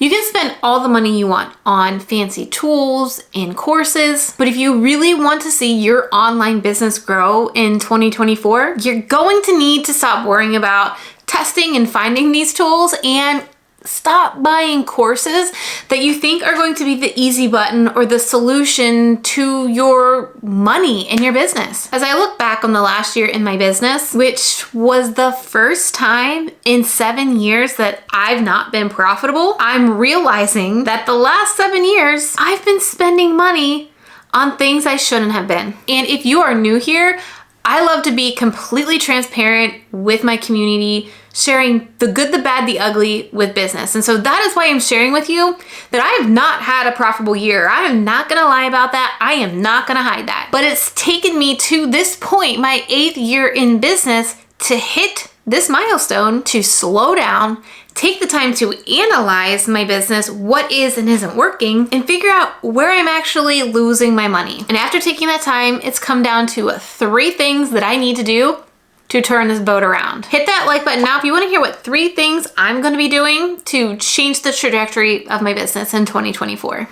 You can spend all the money you want on fancy tools and courses, but if you really want to see your online business grow in 2024, you're going to need to stop worrying about testing and finding these tools and stop buying courses that you think are going to be the easy button or the solution to your money in your business. As I look back on the last year in my business, which was the first time in 7 years that I've not been profitable, I'm realizing that the last 7 years I've been spending money on things I shouldn't have been. And if you are new here, I love to be completely transparent with my community, sharing the good, the bad, the ugly with business. And so that is why I'm sharing with you that I have not had a profitable year. I am not gonna lie about that. I am not gonna hide that. But it's taken me to this point, my 8th year in business, to hit this milestone, to slow down, take the time to analyze my business, what is and isn't working, and figure out where I'm actually losing my money. And after taking that time, it's come down to 3 things that I need to do to turn this boat around. Hit that like button now if you want to hear what 3 things I'm going to be doing to change the trajectory of my business in 2024.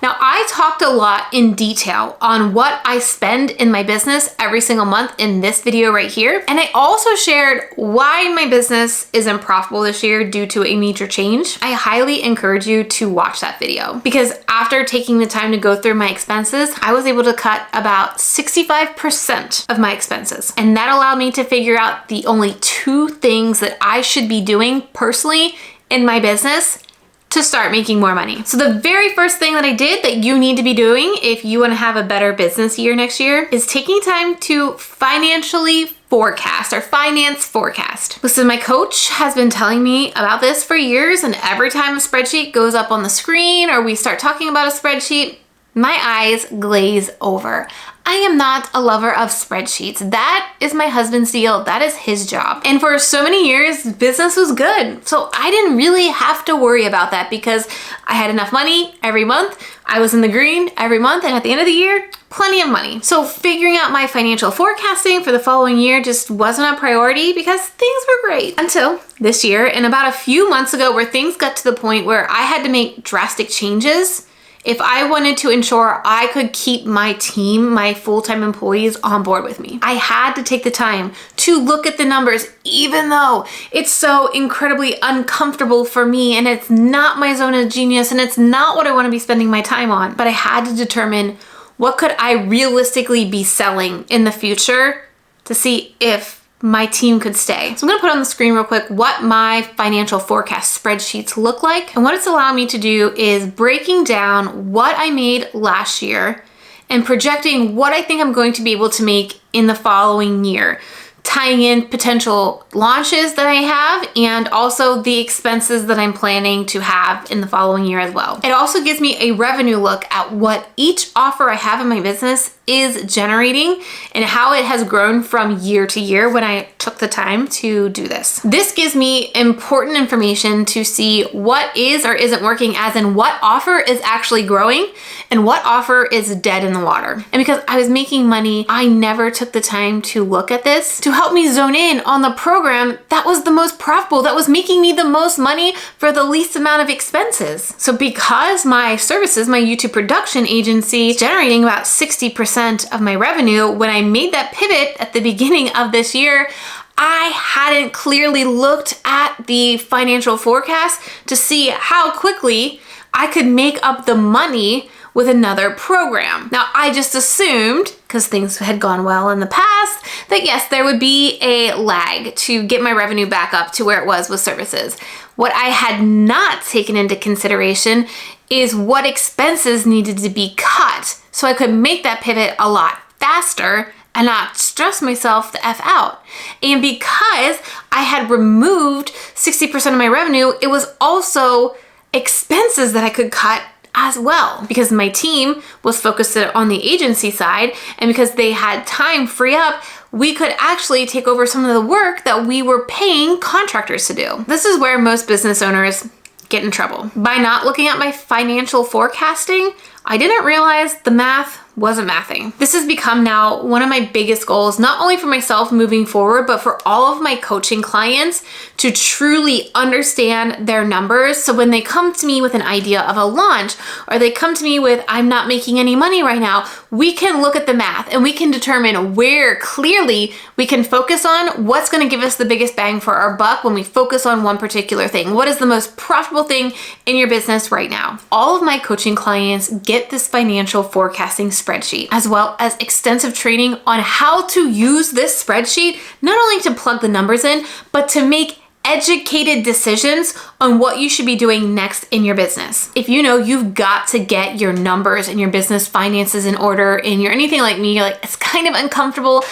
Now, I talked a lot in detail on what I spend in my business every single month in this video right here. And I also shared why my business isn't profitable this year due to a major change. I highly encourage you to watch that video because after taking the time to go through my expenses, I was able to cut about 65% of my expenses. And that allowed me to figure out the only 2 things that I should be doing personally in my business to start making more money. So the very first thing that I did that you need to be doing if you want to have a better business year next year is taking time to financially forecast or finance forecast. Listen, my coach has been telling me about this for years, and every time a spreadsheet goes up on the screen or we start talking about a spreadsheet, my eyes glaze over. I am not a lover of spreadsheets. That is my husband's deal. That is his job. And for so many years, business was good. So I didn't really have to worry about that because I had enough money every month. I was in the green every month. And at the end of the year, plenty of money. So figuring out my financial forecasting for the following year just wasn't a priority because things were great until this year. And about a few months ago where things got to the point where I had to make drastic changes if I wanted to ensure I could keep my team, my full-time employees on board with me. I had to take the time to look at the numbers, even though it's so incredibly uncomfortable for me and it's not my zone of genius and it's not what I want to be spending my time on. But I had to determine what could I realistically be selling in the future to see if my team could stay. So I'm gonna put on the screen real quick what my financial forecast spreadsheets look like. And what it's allowing me to do is breaking down what I made last year and projecting what I think I'm going to be able to make in the following year, tying in potential launches that I have and also the expenses that I'm planning to have in the following year as well. It also gives me a revenue look at what each offer I have in my business is generating and how it has grown from year to year when I took the time to do this. This gives me important information to see what is or isn't working, as in what offer is actually growing and what offer is dead in the water. And because I was making money, I never took the time to look at this to help me zone in on the program that was the most profitable, that was making me the most money for the least amount of expenses. So because my services, my YouTube production agency, is generating about 60% of my revenue, when I made that pivot at the beginning of this year, I hadn't clearly looked at the financial forecast to see how quickly I could make up the money with another program. Now, I just assumed, because things had gone well in the past, that yes, there would be a lag to get my revenue back up to where it was with services. What I had not taken into consideration is what expenses needed to be cut so I could make that pivot a lot faster and not stress myself the F out. And because I had removed 60% of my revenue, it was also expenses that I could cut as well, because my team was focused on the agency side, and because they had time free up, we could actually take over some of the work that we were paying contractors to do. This is where most business owners get in trouble. By not looking at my financial forecasting, I didn't realize the math wasn't mathing. This has become now one of my biggest goals, not only for myself moving forward, but for all of my coaching clients to truly understand their numbers. So when they come to me with an idea of a launch, or they come to me with, I'm not making any money right now, we can look at the math and we can determine where clearly we can focus on what's going to give us the biggest bang for our buck when we focus on one particular thing. What is the most profitable thing in your business right now? All of my coaching clients get this financial forecasting spreadsheet, as well as extensive training on how to use this spreadsheet, not only to plug the numbers in, but to make educated decisions on what you should be doing next in your business. If you know you've got to get your numbers and your business finances in order, and you're anything like me, you're like, it's kind of uncomfortable,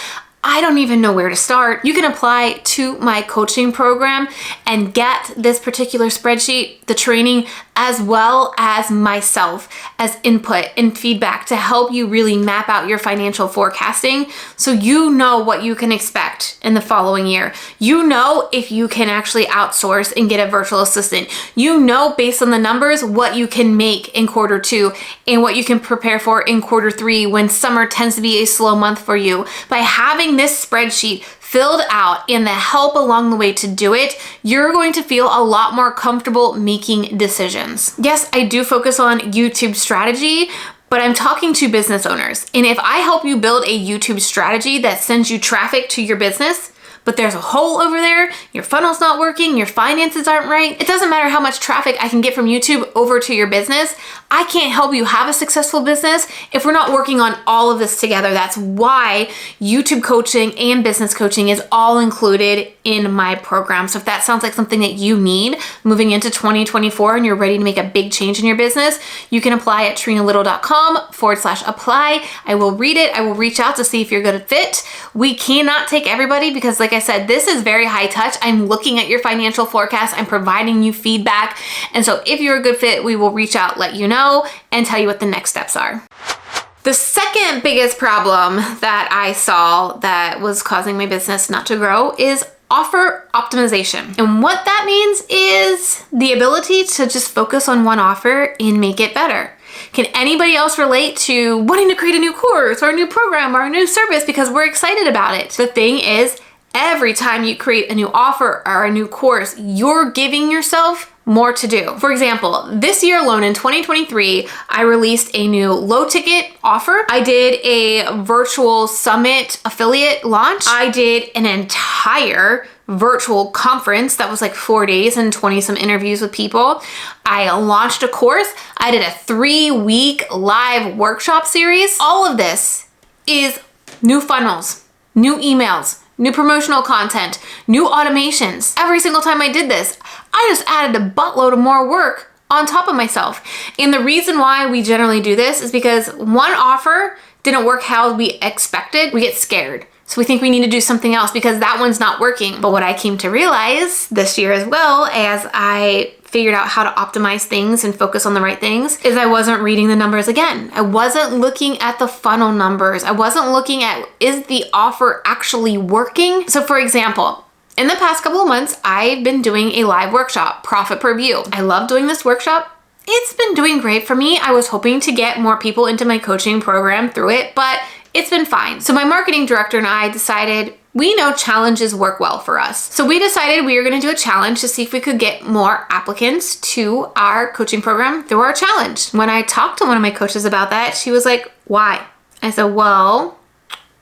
I don't even know where to start, you can apply to my coaching program and get this particular spreadsheet, the training, as well as myself as input and feedback to help you really map out your financial forecasting so you know what you can expect in the following year. You know if you can actually outsource and get a virtual assistant. You know based on the numbers what you can make in quarter 2 and what you can prepare for in quarter 3 when summer tends to be a slow month for you. By having this spreadsheet filled out and the help along the way to do it, you're going to feel a lot more comfortable making decisions. Yes, I do focus on YouTube strategy, but I'm talking to business owners. And if I help you build a YouTube strategy that sends you traffic to your business, but there's a hole over there, your funnel's not working, your finances aren't right, it doesn't matter how much traffic I can get from YouTube over to your business, I can't help you have a successful business if we're not working on all of this together. That's why YouTube coaching and business coaching is all included in my program. So if that sounds like something that you need moving into 2024 and you're ready to make a big change in your business, you can apply at trenalittle.com/apply. I will read it. I will reach out to see if you're a good fit. We cannot take everybody because, like I said, this is very high touch. I'm looking at your financial forecast. I'm providing you feedback. And so if you're a good fit, we will reach out, let you know, and tell you what the next steps are. The second biggest problem that I saw that was causing my business not to grow is offer optimization. And what that means is the ability to just focus on one offer and make it better. Can anybody else relate to wanting to create a new course or a new program or a new service because we're excited about it? The thing is, every time you create a new offer or a new course, you're giving yourself more to do. For example, this year alone in 2023, I released a new low ticket offer. I did a virtual summit affiliate launch. I did an entire virtual conference that was like 4 days and 20 some interviews with people. I launched a course. I did a 3-week live workshop series. All of this is new funnels, new emails, new promotional content, new automations. Every single time I did this, I just added a buttload of more work on top of myself. And the reason why we generally do this is because one offer didn't work how we expected. We get scared. So we think we need to do something else because that one's not working. But what I came to realize this year as well, as I figured out how to optimize things and focus on the right things, is I wasn't reading the numbers again. I wasn't looking at the funnel numbers. I wasn't looking at, is the offer actually working? So for example, in the past couple of months, I've been doing a live workshop, Profit Per View. I love doing this workshop. It's been doing great for me. I was hoping to get more people into my coaching program through it, but it's been fine. So my marketing director and I decided we know challenges work well for us. So we decided we were gonna do a challenge to see if we could get more applicants to our coaching program through our challenge. When I talked to one of my coaches about that, she was like, why? I said, well,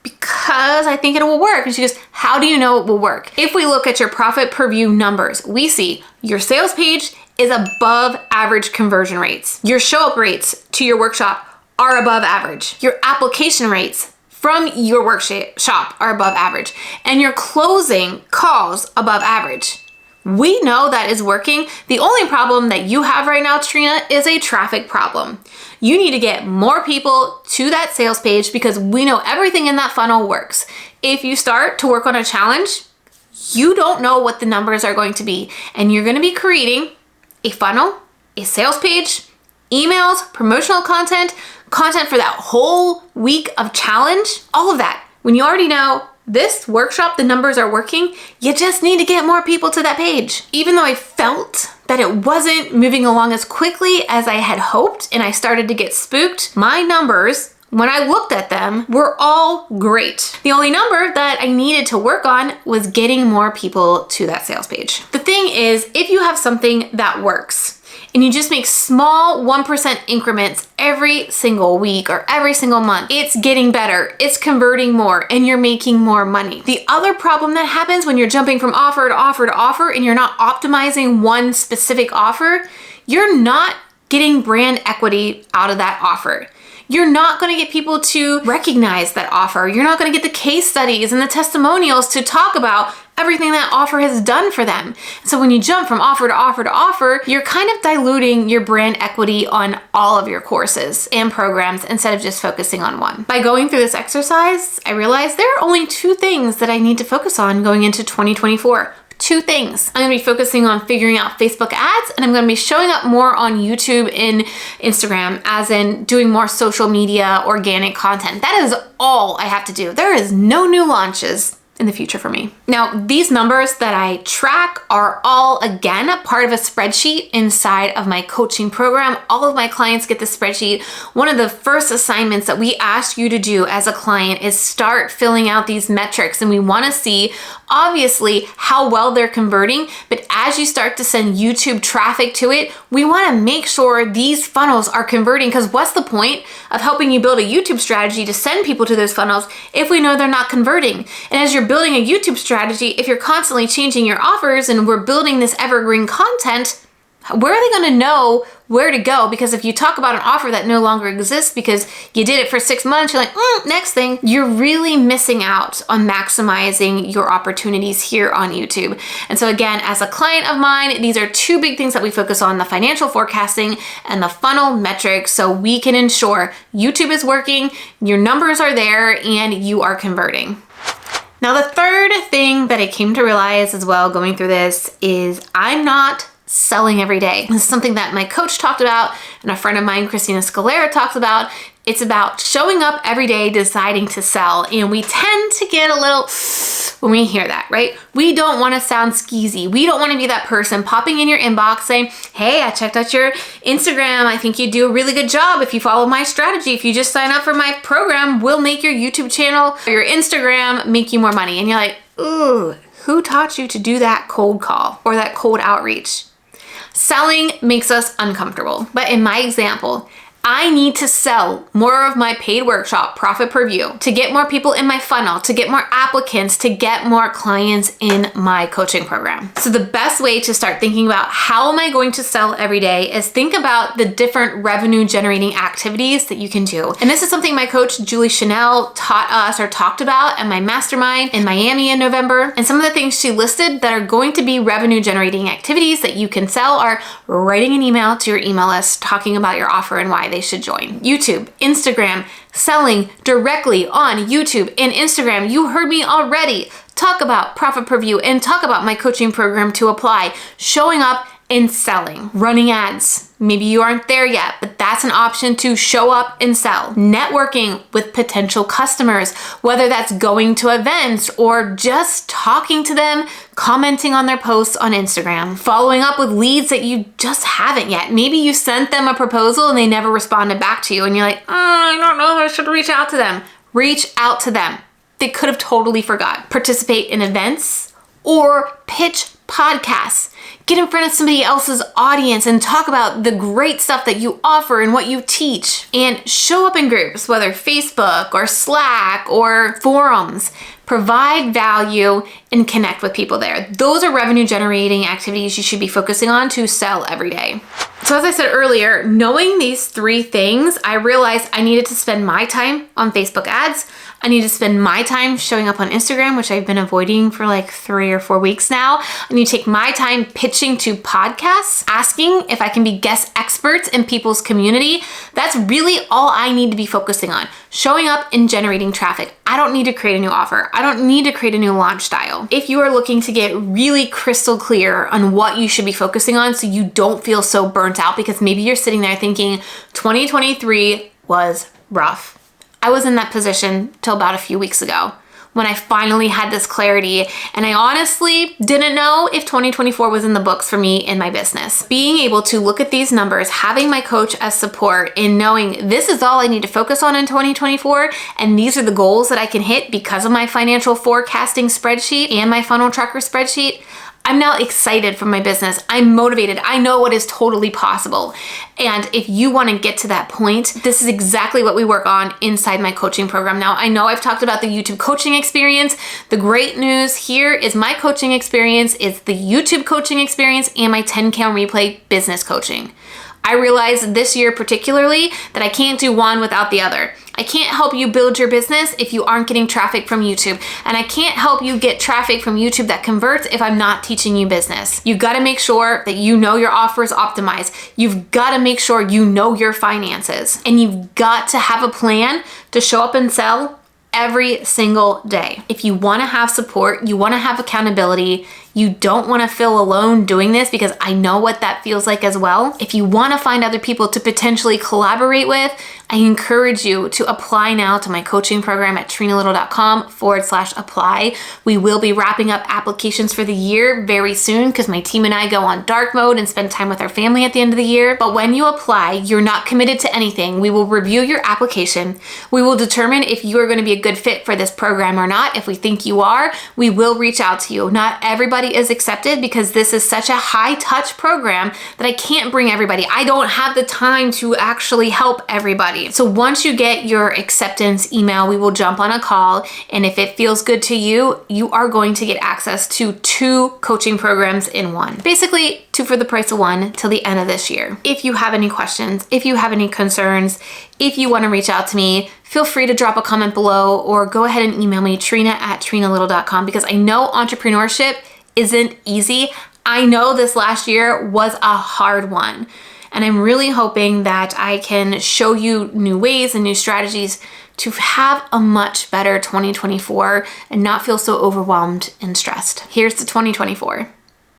because I think it will work. And she goes, how do you know it will work? If we look at your profit per view numbers, we see your sales page is above average conversion rates. Your show up rates to your workshop are above average. Your application rates from your workshop are above average. And your closing calls above average. We know that is working. The only problem that you have right now, Trina, is a traffic problem. You need to get more people to that sales page because we know everything in that funnel works. If you start to work on a challenge, you don't know what the numbers are going to be. And you're going to be creating a funnel, a sales page, emails, promotional content for that whole week of challenge, all of that. When you already know this workshop, the numbers are working, you just need to get more people to that page. Even though I felt that it wasn't moving along as quickly as I had hoped and I started to get spooked, my numbers when I looked at them, were all great. The only number that I needed to work on was getting more people to that sales page. The thing is, if you have something that works, and you just make small 1% increments every single week or every single month, it's getting better, it's converting more, and you're making more money. The other problem that happens when you're jumping from offer to offer to offer and you're not optimizing one specific offer, you're not getting brand equity out of that offer. You're not going to get people to recognize that offer. You're not going to get the case studies and the testimonials to talk about everything that offer has done for them. So when you jump from offer to offer to offer, you're kind of diluting your brand equity on all of your courses and programs instead of just focusing on one. By going through this exercise, I realized there are only 2 things that I need to focus on going into 2024. 2 things. I'm gonna be focusing on figuring out Facebook ads, and I'm gonna be showing up more on YouTube and Instagram, as in doing more social media, organic content. That is all I have to do. There is no new launches in the future for me. Now, these numbers that I track are all, again, a part of a spreadsheet inside of my coaching program. All of my clients get the spreadsheet. One of the first assignments that we ask you to do as a client is start filling out these metrics, and we wanna see, obviously, how well they're converting, but as you start to send YouTube traffic to it, we wanna make sure these funnels are converting, because what's the point of helping you build a YouTube strategy to send people to those funnels if we know they're not converting? And as you're building a YouTube strategy, if you're constantly changing your offers and we're building this evergreen content, where are they going to know where to go? Because if you talk about an offer that no longer exists because you did it for 6 months, you're like, next thing, you're really missing out on maximizing your opportunities here on YouTube. And so again, as a client of mine, these are 2 big things that we focus on: the financial forecasting and the funnel metrics, so we can ensure YouTube is working, your numbers are there, and you are converting. Now, the third thing that I came to realize as well going through this is I'm not selling every day. This is something that my coach talked about and a friend of mine, Christina Scalera, talks about. It's about showing up every day, deciding to sell. And we tend to get a little when we hear that, right? We don't want to sound skeezy. We don't want to be that person popping in your inbox saying, hey, I checked out your Instagram. I think you do a really good job if you follow my strategy. If you just sign up for my program, we'll make your YouTube channel or your Instagram make you more money. And you're like, ooh, who taught you to do that cold call or that cold outreach? Selling makes us uncomfortable. But in my example, I need to sell more of my paid workshop, Profit Per View, to get more people in my funnel, to get more applicants, to get more clients in my coaching program. So the best way to start thinking about how am I going to sell every day is think about the different revenue generating activities that you can do. And this is something my coach, Julie Chanel, taught us or talked about at my mastermind in Miami in November. And some of the things she listed that are going to be revenue generating activities that you can sell are writing an email to your email list, talking about your offer and why they should join. YouTube, Instagram, selling directly on YouTube and Instagram. You heard me already talk about Profit Per View and talk about my coaching program to apply. Showing up and selling. Running ads. Maybe you aren't there yet, but that's an option to show up and sell. Networking with potential customers, whether that's going to events or just talking to them, commenting on their posts on Instagram, following up with leads that you just haven't yet. Maybe you sent them a proposal and they never responded back to you and you're like, I don't know if I should reach out to them. Reach out to them. They could have totally forgot. Participate in events or pitch podcasts. Get in front of somebody else's audience and talk about the great stuff that you offer and what you teach. And show up in groups, whether Facebook or Slack or forums. Provide value and connect with people there. Those are revenue generating activities you should be focusing on to sell every day. So as I said earlier, knowing these 3 things, I realized I needed to spend my time on Facebook ads. I need to spend my time showing up on Instagram, which I've been avoiding for like 3 or 4 weeks now. I need to take my time pitching to podcasts, asking if I can be guest experts in people's community. That's really all I need to be focusing on. Showing up and generating traffic. I don't need to create a new offer. I don't need to create a new launch style. If you are looking to get really crystal clear on what you should be focusing on so you don't feel so burnt out, because maybe you're sitting there thinking 2023 was rough. I was in that position till about a few weeks ago. when I finally had this clarity. And I honestly didn't know if 2024 was in the books for me in my business. Being able to look at these numbers, having my coach as support, and knowing this is all I need to focus on in 2024, and these are the goals that I can hit because of my financial forecasting spreadsheet and my funnel tracker spreadsheet, I'm now excited for my business. I'm motivated. I know what is totally possible. And if you want to get to that point, this is exactly what we work on inside my coaching program. Now, I know I've talked about the YouTube coaching experience. The great news here is my coaching experience is the YouTube coaching experience and my 10K on replay business coaching. I realized this year particularly that I can't do one without the other. I can't help you build your business if you aren't getting traffic from YouTube. And I can't help you get traffic from YouTube that converts if I'm not teaching you business. You've got to make sure that you know your offer is optimized. You've got to make sure you know your finances. And you've got to have a plan to show up and sell every single day. If you want to have support, you want to have accountability, you don't want to feel alone doing this, because I know what that feels like as well. If you want to find other people to potentially collaborate with, I encourage you to apply now to my coaching program at trenalittle.com/apply. We will be wrapping up applications for the year very soon because my team and I go on dark mode and spend time with our family at the end of the year. But when you apply, you're not committed to anything. We will review your application. We will determine if you are going to be a good fit for this program or not. If we think you are, we will reach out to you. Not everybody is accepted because this is such a high touch program that I can't bring everybody. I don't have the time to actually help everybody. So once you get your acceptance email, we will jump on a call. And if it feels good to you, you are going to get access to 2 coaching programs in one. Basically 2 for the price of 1 till the end of this year. If you have any questions, if you have any concerns, if you want to reach out to me, feel free to drop a comment below or go ahead and email me, Trena@trenalittle.com, because I know entrepreneurship isn't easy. I know this last year was a hard one. And I'm really hoping that I can show you new ways and new strategies to have a much better 2024 and not feel so overwhelmed and stressed. Here's to 2024.